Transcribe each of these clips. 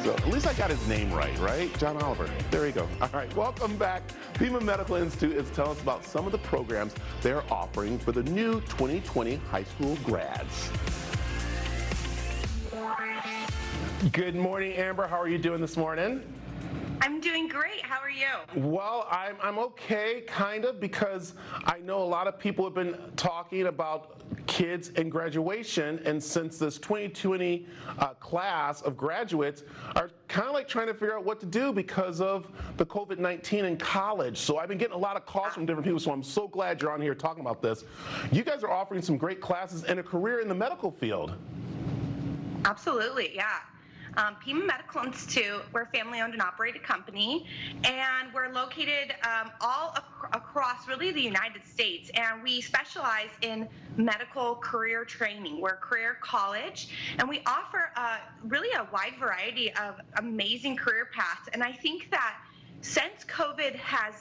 So at least I got his name right? John Oliver. There you go. All right, welcome back. Pima Medical Institute is telling us about some of the programs they're offering for the new 2020 high school grads. Good morning, Amber. How are you doing this morning? I'm doing great. How are you? Well, I'm okay, kind of, because I know a lot of people have been talking about kids and graduation, and since this 2020 class of graduates are kind of like trying to figure out what to do because of the COVID-19 in college. So I've been getting a lot of calls from different people, so I'm so glad you're on here talking about this. You guys are offering some great classes and a career in the medical field. Absolutely, yeah. Pima Medical Institute, we're a family-owned and operated company, and we're located all across really the United States, and we specialize in medical career training. We're a career college, and we offer really a wide variety of amazing career paths, and I think that since COVID has,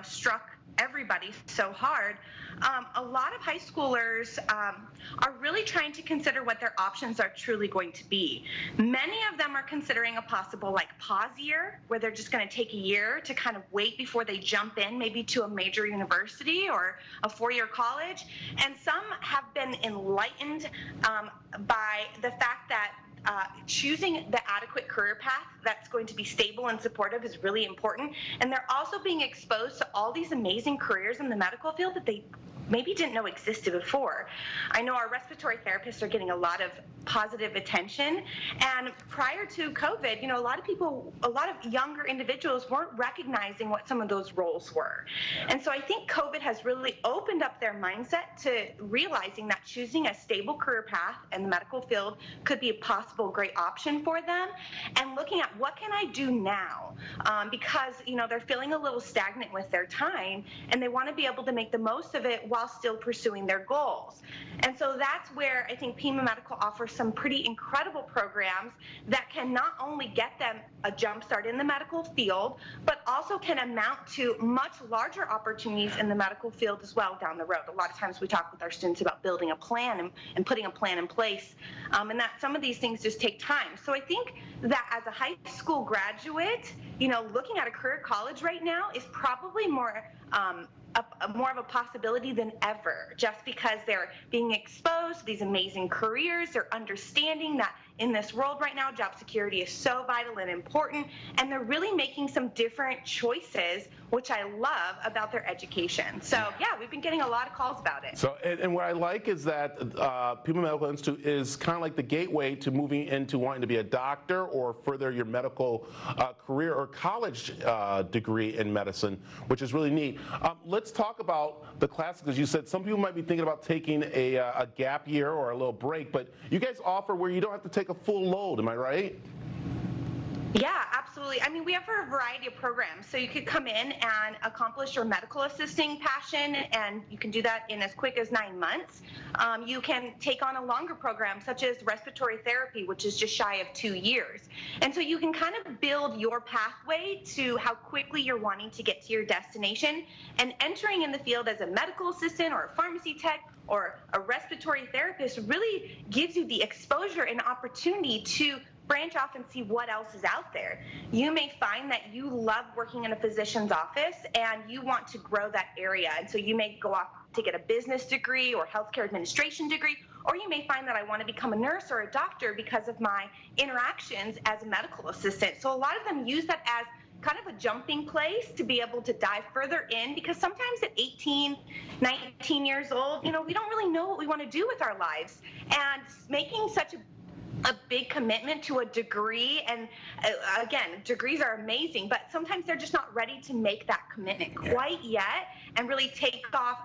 struck everybody so hard, a lot of high schoolers are really trying to consider what their options are truly going to be. Many of them are considering a possible pause year where they're just going to take a year to kind of wait before they jump in maybe to a major university or a four-year college. And some have been enlightened by the fact that choosing the adequate career path that's going to be stable and supportive is really important. And they're also being exposed to all these amazing careers in the medical field that they maybe didn't know existed before. I know our respiratory therapists are getting a lot of positive attention, and prior to COVID, a lot of younger individuals weren't recognizing what some of those roles were. And so I think COVID has really opened up their mindset to realizing that choosing a stable career path in the medical field could be a possible great option for them, and looking at what can I do now, because they're feeling a little stagnant with their time, and they want to be able to make the most of it while still pursuing their goals. And so that's where I think Pima Medical offers some pretty incredible programs that can not only get them a jump start in the medical field, but also can amount to much larger opportunities in the medical field as well down the road. A lot of times we talk with our students about building a plan and putting a plan in place, and that some of these things just take time. So I think that as a high school graduate, looking at a career college right now is probably more of a possibility than ever, just because they're being exposed to these amazing careers. They're understanding that in this world right now, job security is so vital and important, and they're really making some different choices, which I love about their education. So yeah, we've been getting a lot of calls about it. So, and what I like is that Pima Medical Institute is kind of like the gateway to moving into wanting to be a doctor or further your medical career or college degree in medicine, which is really neat. Let's talk about the classes, because you said some people might be thinking about taking a gap year or a little break, but you guys offer where you don't have to take a full load, am I right? Yeah, absolutely. I mean, we offer a variety of programs. So you could come in and accomplish your medical assisting passion, and you can do that in as quick as 9 months. You can take on a longer program, such as respiratory therapy, which is just shy of 2 years. And so you can kind of build your pathway to how quickly you're wanting to get to your destination. And entering in the field as a medical assistant or a pharmacy tech or a respiratory therapist really gives you the exposure and opportunity to branch off and see what else is out there. You may find that you love working in a physician's office and you want to grow that area. And so you may go off to get a business degree or healthcare administration degree, or you may find that I want to become a nurse or a doctor because of my interactions as a medical assistant. So a lot of them use that as kind of a jumping place to be able to dive further in, because sometimes at 18, 19 years old, we don't really know what we want to do with our lives. And making such a big commitment to a degree, and again, degrees are amazing, but sometimes they're just not ready to make that commitment quite yet and really take off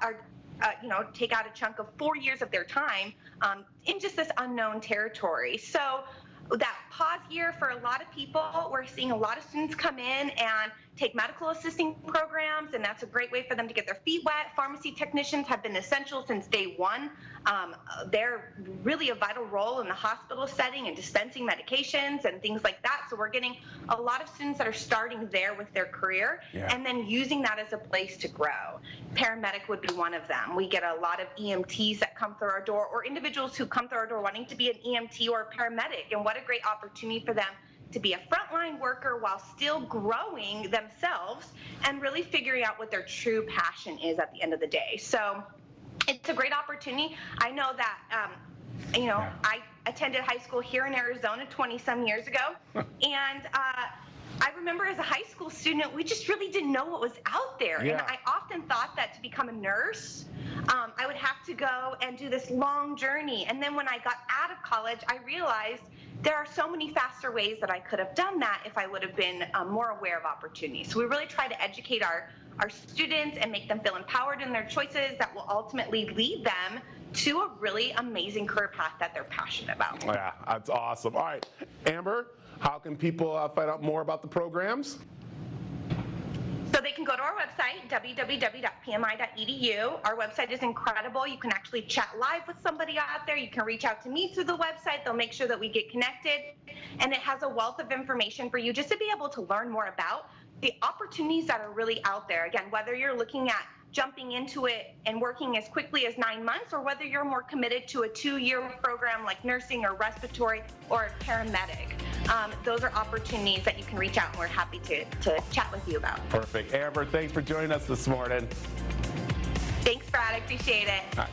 take out a chunk of 4 years of their time in just this unknown territory. So that pause year for a lot of people, we're seeing a lot of students come in and take medical assisting programs, and that's a great way for them to get their feet wet. Pharmacy technicians have been essential since day one. They're really a vital role in the hospital setting and dispensing medications and things like that. So we're getting a lot of students that are starting there with their career and then using that as a place to grow. Paramedic would be one of them. We get a lot of EMTs that come through our door, or individuals who come through our door wanting to be an EMT or a paramedic, and what a great opportunity for them to be a frontline worker while still growing themselves and really figuring out what their true passion is at the end of the day. So it's a great opportunity. I know that, I attended high school here in Arizona 20-some years ago, and I remember as a high school student, we just really didn't know what was out there. Yeah. And I often thought that to become a nurse, I would have to go and do this long journey. And then when I got out of college, I realized there are so many faster ways that I could have done that if I would have been more aware of opportunities. So we really try to educate our students and make them feel empowered in their choices that will ultimately lead them to a really amazing career path that they're passionate about. Yeah, that's awesome. All right, Amber, how can people find out more about the programs? So they can go to our website, www.pmi.edu. Our website is incredible. You can actually chat live with somebody out there. You can reach out to me through the website. They'll make sure that we get connected. And it has a wealth of information for you just to be able to learn more about the opportunities that are really out there. Again, whether you're looking at jumping into it and working as quickly as 9 months, or whether you're more committed to a 2-year program like nursing or respiratory or paramedic. Those are opportunities that you can reach out, and we're happy to chat with you about. Perfect. Amber, thanks for joining us this morning. Thanks, Brad. I appreciate it. All right.